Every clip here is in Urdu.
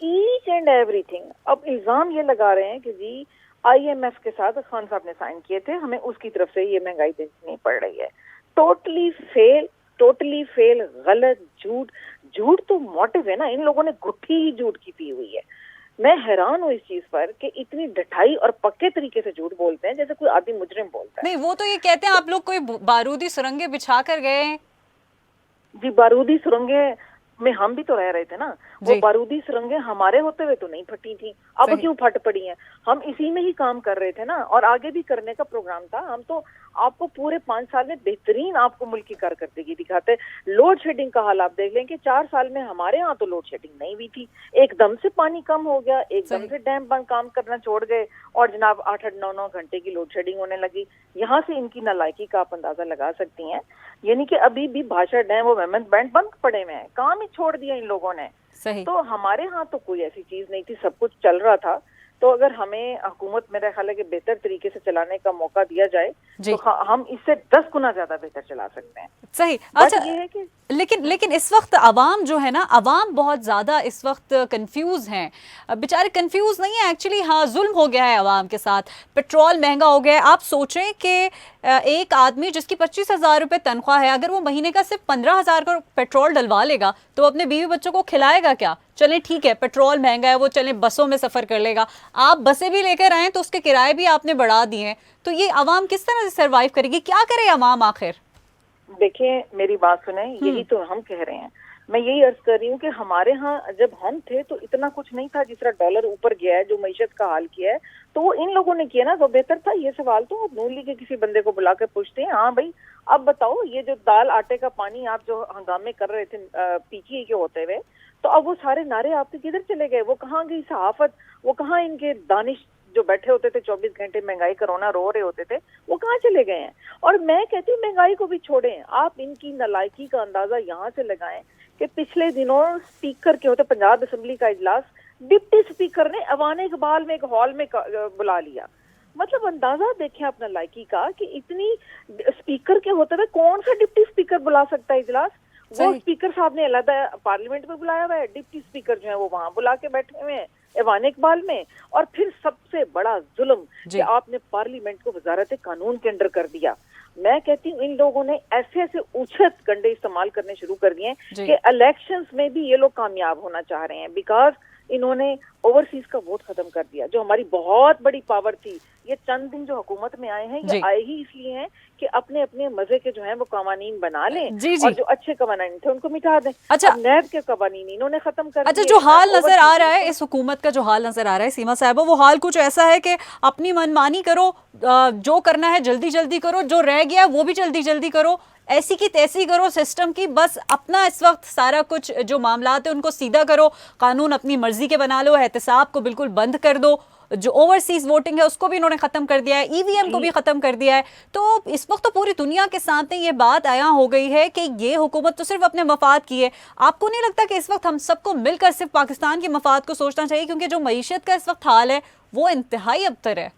H and every thing. اب الزام یہ لگا رہے ہیں کہ جی IMF کے ساتھ خان صاحب نے سائن کیے تھے, ہمیں اس کی طرف سے یہ مہنگائی دینی پڑ رہی ہے. ٹوٹلی فیل, غلط, جھوٹ تو موٹو ہے نا. ان لوگوں نے گٹھی ہی جھوٹ کی پی ہوئی ہے. میں حیران ہوں اس چیز پر کہ اتنی ڈٹائی اور پکے طریقے سے جھوٹ بولتے ہیں جیسے کوئی آدمی مجرم بولتا ہے. نہیں, وہ تو یہ کہتے ہیں آپ لوگ کوئی بارودی سرنگیں بچھا کر گئے ہیں. جی بارودی سرنگیں میں ہم بھی تو رہ رہے تھے نا. وہ بارودی سرنگیں ہمارے ہوتے ہوئے تو نہیں پھٹی تھیں, اب کیوں پھٹ پڑی ہیں؟ ہم اسی میں ہی کام کر رہے تھے نا, اور آگے بھی کرنے کا پروگرام تھا. ہم تو آپ کو پورے 5 سال میں بہترین آپ کو ملک کی کارکردگی دکھاتے. لوڈ شیڈنگ کا حال آپ دیکھ لیں کہ 4 سال میں ہمارے ہاں تو لوڈ شیڈنگ نہیں ہوئی تھی. ایک دم سے پانی کم ہو گیا, ایک دم سے ڈیم بند کام کرنا چھوڑ گئے, اور جناب 8-9 گھنٹے کی لوڈ شیڈنگ ہونے لگی. یہاں سے ان کی نالائکی کا آپ اندازہ لگا سکتی ہیں. یعنی کہ ابھی بھی بھاشا ڈیم و مہمند بینڈ بند پڑے ہوئے ہیں, کام ہی چھوڑ دیا ان لوگوں نے. تو ہمارے ہاں تو کوئی ایسی چیز نہیں تھی, سب کچھ چل رہا تھا. تو اگر ہمیں حکومت میرا خیال ہے کہ بہتر طریقے سے چلانے کا موقع دیا جائے تو ہم اس سے 10 گنا زیادہ بہتر چلا سکتے ہیں. صحیح. اچھا, یہ ہے کہ لیکن اس وقت عوام جو ہے نا, عوام بہت زیادہ اس وقت کنفیوز ہیں. بیچارے کنفیوز نہیں ہیں ایکچولی, ہاں ظلم ہو گیا ہے عوام کے ساتھ. پیٹرول مہنگا ہو گیا ہے. آپ سوچیں کہ ایک آدمی جس کی 25,000 روپے تنخواہ ہے, اگر وہ مہینے کا صرف 15,000 کا پیٹرول ڈلوا لے گا تو اپنے بیوی بچوں کو کھلائے گا کیا؟ چلیں ٹھیک ہے پیٹرول مہنگا ہے, وہ چلیں بسوں میں سفر کر لے گا. آپ بسیں بھی لے کر آئیں تو اس کے کرائے بھی آپ نے بڑھا دیے ہیں. تو یہ عوام کس طرح سے سروائیو کرے گی؟ کیا کرے عوام آخر؟ دیکھیں میری بات سنیں, یہی تو ہم کہہ رہے ہیں. میں یہی عرض کر رہی ہوں کہ ہمارے ہاں جب ہم تھے تو اتنا کچھ نہیں تھا. جس طرح ڈالر اوپر گیا ہے, جو معیشت کا حال کیا ہے, تو وہ ان لوگوں نے کیا نا, وہ بہتر تھا. یہ سوال تو نون لیگ کے کسی بندے کو بلا کے پوچھتے ہیں, ہاں بھائی اب بتاؤ یہ جو دال آٹے کا پانی آپ جو ہنگامے کر رہے تھے PTI کے ہوتے ہوئے, تو اب وہ سارے نعرے آپ کے کدھر چلے گئے؟ وہ کہاں گئی صحافت؟ وہ کہاں ان کے دانش جو بیٹھے ہوتے تھے 24 گھنٹے مہنگائی کرونا رو رہے ہوتے تھے, وہ کہاں چلے گئے ہیں؟ اور میں کہتی ہوں مہنگائی کو بھی چھوڑیں, آپ ان کی نالائکی کا اندازہ یہاں سے لگائیں کہ پچھلے دنوں اسپیکر کے ہوتے پنجاب اسمبلی کا اجلاس ڈپٹی اسپیکر نے ایوان اقبال میں ایک ہال میں بلا لیا. مطلب اندازہ دیکھیں اپنا لائکی کا کہ اتنی اسپیکر کے ہوتے ہوئے کون سا ڈپٹی اسپیکر بلا سکتا ہے اجلاس؟ وہ اسپیکر صاحب نے علیحدہ پارلیمنٹ میں بلایا ہوا ہے, ڈپٹی اسپیکر جو ہیں وہ وہاں بلا کے بیٹھے ہوئے ہیں ایوان اقبال میں. اور پھر سب سے بڑا ظلم کہ آپ نے پارلیمنٹ کو وزارت قانون کے انڈر کر دیا. میں کہتی ہوں ان لوگوں نے ایسے اچھت گنڈے استعمال کرنے شروع کر دیے ہیں کہ الیکشنز میں بھی یہ لوگ کامیاب ہونا چاہ رہے ہیں, بیکاز انہوں نے اوورسیز کا ووٹ ختم کر دیا, جو ہماری بہت بڑی پاور تھی. یہ چند دن جو حکومت میں آئے ہیں, یہ آئے ہی اس لیے ہیں کہ اپنے اپنے مزے کے جو ہیں وہ قوانین بنا لیں, اور جو اچھے قوانین تھے ان کو مٹا دیں. اب نیب کے قوانین انہوں نے ختم کر دیے. جو حال نظر آ رہا ہے اس حکومت کا, جو حال نظر آ رہا ہے سیما صاحبہ, وہ حال کچھ ایسا ہے کہ اپنی منمانی کرو, جو کرنا ہے جلدی جلدی کرو, جو رہ گیا وہ بھی جلدی جلدی کرو, ایسی کی تیسی کرو سسٹم کی. بس اپنا اس وقت سارا کچھ جو معاملات ہیں ان کو سیدھا کرو, قانون اپنی مرضی کے بنا لو, احتساب کو بالکل بند کر دو, جو اوورسیز ووٹنگ ہے اس کو بھی انہوں نے ختم کر دیا ہے, EVM کو بھی ختم کر دیا ہے. تو اس وقت تو پوری دنیا کے سامنے یہ بات عیاں ہو گئی ہے کہ یہ حکومت تو صرف اپنے مفاد کی ہے. آپ کو نہیں لگتا کہ اس وقت ہم سب کو مل کر صرف پاکستان کے مفاد کو سوچنا چاہیے, کیونکہ جو معیشت کا اس وقت حال ہے وہ انتہائی ابتر ہے؟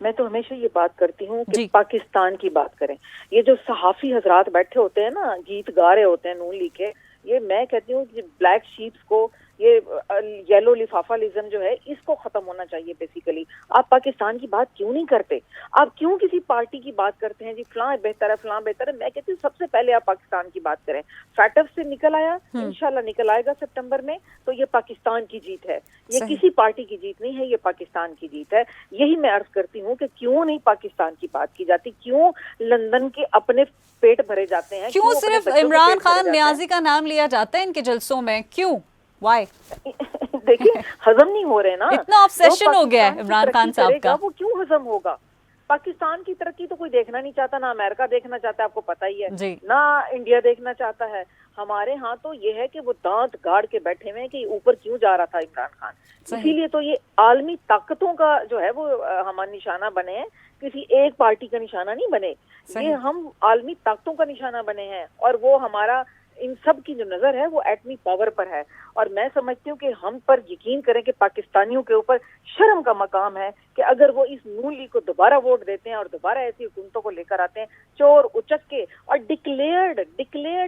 میں تو ہمیشہ یہ بات کرتی ہوں کہ پاکستان کی بات کریں. یہ جو صحافی حضرات بیٹھے ہوتے ہیں نا, گیت گا رہے ہوتے ہیں نون لیگ کے, یہ میں کہتی ہوں کہ بلیک شیپس کو, یہ یلو لفافہ جو ہے اس کو ختم ہونا چاہیے. بیسیکلی آپ پاکستان کی بات کیوں نہیں کرتے؟ آپ کیوں کسی پارٹی کی بات کرتے ہیں جی فلاں بہتر ہے فلاں بہتر ہے؟ میں کہتی ہوں سب سے پہلے آپ پاکستان کی بات کریں. فیٹف سے نکل آیا, انشاءاللہ نکل آئے گا سپٹمبر میں, تو یہ پاکستان کی جیت ہے, یہ کسی پارٹی کی جیت نہیں ہے, یہ پاکستان کی جیت ہے. یہی میں عرض کرتی ہوں کہ کیوں نہیں پاکستان کی بات کی جاتی, کیوں لندن کے اپنے پیٹ بھرے جاتے ہیں, کیوں صرف عمران خان نیازی کا نام لیا جاتا ہے ان کے جلسوں میں؟ کیوں؟ وائی؟ دیکھیں ہضم نہیں ہو رہے نا, اتنا آبسیشن ہو گیا ہے عمران خان صاحب کا. وہ کیوں ہضم ہوگا؟ پاکستان کی ترقی تو کوئی دیکھنا نہیں چاہتا, نہ امریکہ دیکھنا چاہتا ہے, آپ کو پتہ ہی ہے, نہ انڈیا دیکھنا چاہتا ہے. ہمارے ہاں تو یہ ہے کہ وہ دانت گاڑ کے بیٹھے ہوئے ہیں کہ اوپر کیوں جا رہا تھا عمران خان. اسی لیے تو یہ عالمی طاقتوں کا جو ہے وہ ہمارا نشانہ بنے ہیں, کسی ایک پارٹی کا نشانہ نہیں بنے. یہ ہم عالمی طاقتوں کا نشانہ بنے ہیں, اور وہ ہمارا ان سب کی جو نظر ہے وہ ایٹمی پاور پر ہے، اور میں سمجھتی ہوں کہ ہم پر یقین کریں کہ پاکستانیوں کے اوپر شرم کا مقام ہے کہ اگر وہ اس نون لیگ کو دوبارہ ووٹ دیتے ہیں اور دوبارہ ایسی حکومتوں کو لے کر آتے ہیں چور اچک کے، اور ڈکلیئرڈ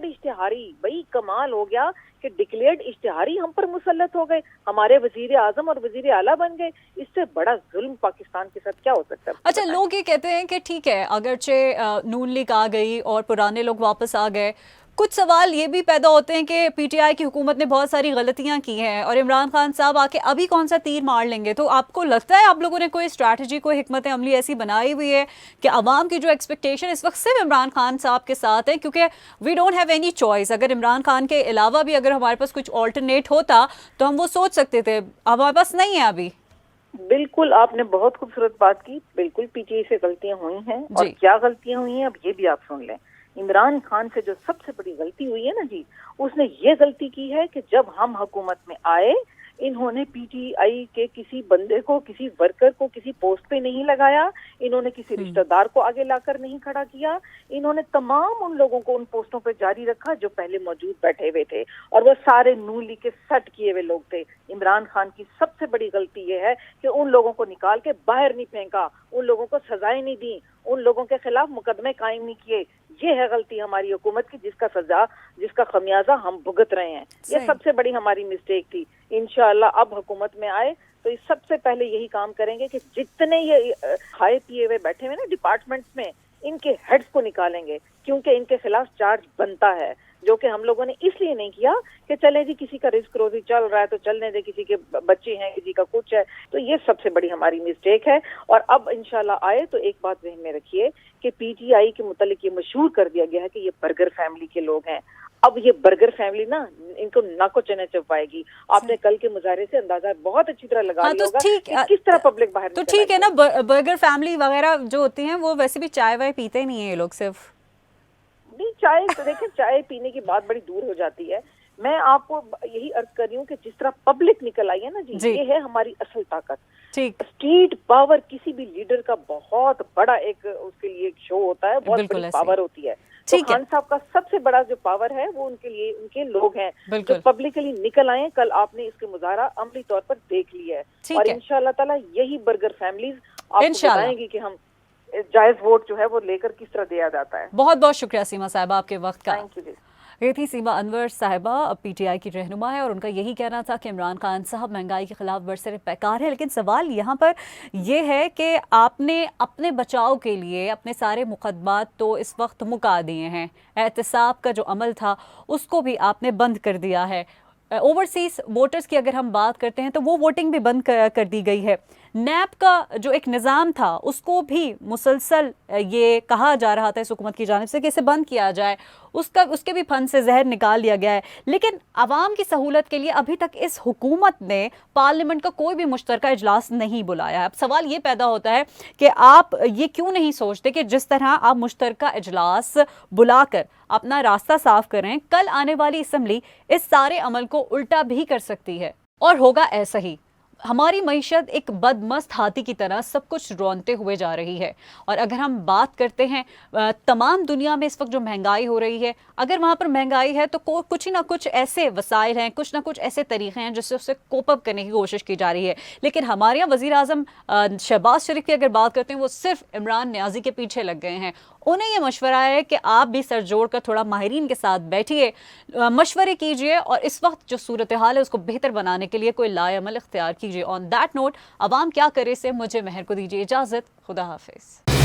اشتہاری. بھائی کمال ہو گیا کہ ڈکلیئرڈ اشتہاری ہم پر مسلط ہو گئے، ہمارے وزیر اعظم اور وزیر اعلیٰ بن گئے. اس سے بڑا ظلم پاکستان کے ساتھ کیا ہو سکتا ہے؟ اچھا، لوگ یہ کہتے ہیں کہ ٹھیک ہے اگرچہ نون لیگ آ گئی اور پرانے لوگ واپس آ گئے، کچھ سوال یہ بھی پیدا ہوتے ہیں کہ پی ٹی آئی کی حکومت نے بہت ساری غلطیاں کی ہیں اور عمران خان صاحب آ کے ابھی کون سا تیر مار لیں گے. تو آپ کو لگتا ہے آپ لوگوں نے کوئی اسٹریٹجی، کوئی حکمت عملی ایسی بنائی ہوئی ہے کہ عوام کی جو ایکسپیکٹیشن اس وقت صرف عمران خان صاحب کے ساتھ ہے؟ کیونکہ we don't have any choice. اگر عمران خان کے علاوہ بھی اگر ہمارے پاس کچھ آلٹرنیٹ ہوتا تو ہم وہ سوچ سکتے تھے، ہمارے پاس نہیں ہے ابھی. بالکل، آپ نے بہت خوبصورت بات کی. بالکل پی ٹی آئی سے غلطیاں ہوئی ہیں، اور کیا غلطیاں ہوئی ہیں اب یہ بھی آپ سن لیں. عمران خان سے جو سب سے بڑی غلطی ہوئی ہے نا جی، اس نے یہ غلطی کی ہے کہ جب ہم حکومت میں آئے انہوں نے پی ٹی آئی کے کسی بندے کو، کسی ورکر کو کسی پوسٹ پہ نہیں لگایا، انہوں نے کسی رشتہ دار کو آگے لا کر نہیں کھڑا کیا، انہوں نے تمام ان لوگوں کو ان پوسٹوں پہ جاری رکھا جو پہلے موجود بیٹھے ہوئے تھے، اور وہ سارے نون لیگ کے سٹ کیے ہوئے لوگ تھے. عمران خان کی سب سے بڑی غلطی یہ ہے کہ ان لوگوں کو نکال کے باہر نہیں پھینکا، ان لوگوں کو سزائیں نہیں دیں، ان لوگوں کے خلاف مقدمے قائم نہیں کیے. یہ ہے غلطی ہماری حکومت کی، جس کا خمیازہ ہم بھگت رہے ہیں. یہ سب سے بڑی ہماری مسٹیک تھی. انشاءاللہ اب حکومت میں آئے تو اس سب سے پہلے یہی کام کریں گے کہ جتنے یہ کھائے پیے ہوئے بیٹھے ہوئے نا ڈپارٹمنٹس میں، ان کے ہیڈز کو نکالیں گے، کیونکہ ان کے خلاف چارج بنتا ہے، جو کہ ہم لوگوں نے اس لیے نہیں کیا کہ چلے جی کسی کا رزق روزی چل رہا ہے تو چلنے دے، کسی کے بچے ہیں، کسی کا کچھ ہے. تو یہ سب سے بڑی ہماری مسٹیک ہے. اور اب انشاءاللہ آئے تو ایک بات ذہن میں رکھیے کہ پی ٹی آئی کے متعلق یہ مشہور کر دیا گیا ہے کہ یہ برگر فیملی کے لوگ ہیں. اب یہ برگر فیملی نا ان کو ناکو چنے چپائے گی. آپ نے کل کے مظاہرے سے اندازہ بہت اچھی طرح لگا لیا ہوگا کہ کس طرح پبلک باہر. تو ٹھیک ہے نا، برگر فیملی وغیرہ جو ہوتی ہیں وہ ویسے بھی چائے وائے پیتے نہیں ہیں یہ لوگ. صرف نہیں، چائے دیکھیں، چائے پینے کی بات بڑی دور ہو جاتی ہے. میں آپ کو یہی عرض کر رہی ہوں کہ جس طرح پبلک نکل آئی ہے نا جی، یہ ہے ہماری اصل طاقت. اسٹریٹ پاور کسی بھی لیڈر کا بہت بڑا ایک اس کے لیے ایک شو ہوتا ہے، بہت بڑی پاور ہوتی ہے. تو خان صاحب کا سب سے بڑا جو پاور ہے وہ ان کے لیے ان کے لوگ ہیں جو پبلکلی نکل آئے. کل آپ نے اس کے مظاہرہ عملی طور پر دیکھ لیا ہے، اور انشاءاللہ تعالی یہی برگر فیملیز آپ کو بتائیں گی کہ ہم جائز ووٹ جو ہے وہ لے کر کس طرح دیا جاتا ہے. بہت بہت شکریہ سیما صاحبہ آپ کے وقت کا. Thank you. یہ تھی سیما انور صاحبہ، پی ٹی آئی کی رہنما ہے، اور ان کا یہی کہنا تھا کہ عمران خان صاحب مہنگائی کے خلاف برسر پیکار ہے. لیکن سوال یہاں پر یہ ہے کہ آپ نے اپنے بچاؤ کے لیے اپنے سارے مقدمات تو اس وقت مکا دیے ہیں. احتساب کا جو عمل تھا اس کو بھی آپ نے بند کر دیا ہے. اوورسیز ووٹرز کی اگر ہم بات کرتے ہیں تو وہ ووٹنگ بھی بند کر دی گئی ہے. نیب کا جو ایک نظام تھا اس کو بھی مسلسل یہ کہا جا رہا تھا اس حکومت کی جانب سے کہ اسے بند کیا جائے، اس کے بھی پھن سے زہر نکال لیا گیا ہے. لیکن عوام کی سہولت کے لیے ابھی تک اس حکومت نے پارلیمنٹ کا کوئی بھی مشترکہ اجلاس نہیں بلایا ہے. اب سوال یہ پیدا ہوتا ہے کہ آپ یہ کیوں نہیں سوچتے کہ جس طرح آپ مشترکہ اجلاس بلا کر اپنا راستہ صاف کریں، کل آنے والی اسمبلی اس سارے عمل کو الٹا بھی کر سکتی ہے اور ہوگا ایسا ہی. ہماری معیشت ایک بدمست ہاتھی کی طرح سب کچھ رونتے ہوئے جا رہی ہے، اور اگر ہم بات کرتے ہیں تمام دنیا میں اس وقت جو مہنگائی ہو رہی ہے، اگر وہاں پر مہنگائی ہے تو کچھ نہ کچھ ایسے وسائل ہیں، کچھ نہ کچھ ایسے طریقے ہیں جس سے اسے کوپ اپ کرنے کی کوشش کی جا رہی ہے. لیکن ہمارے یہاں وزیر اعظم شہباز شریف کی اگر بات کرتے ہیں، وہ صرف عمران نیازی کے پیچھے لگ گئے ہیں. انہیں یہ مشورہ ہے کہ آپ بھی سر جوڑ کر تھوڑا ماہرین کے ساتھ بیٹھیے، مشورے کیجئے، اور اس وقت جو صورتحال ہے اس کو بہتر بنانے کے لیے کوئی لائے عمل اختیار کیجئے. آن دیٹ نوٹ، عوام کیا کرے سے مجھے مہر کو دیجئے اجازت. خدا حافظ.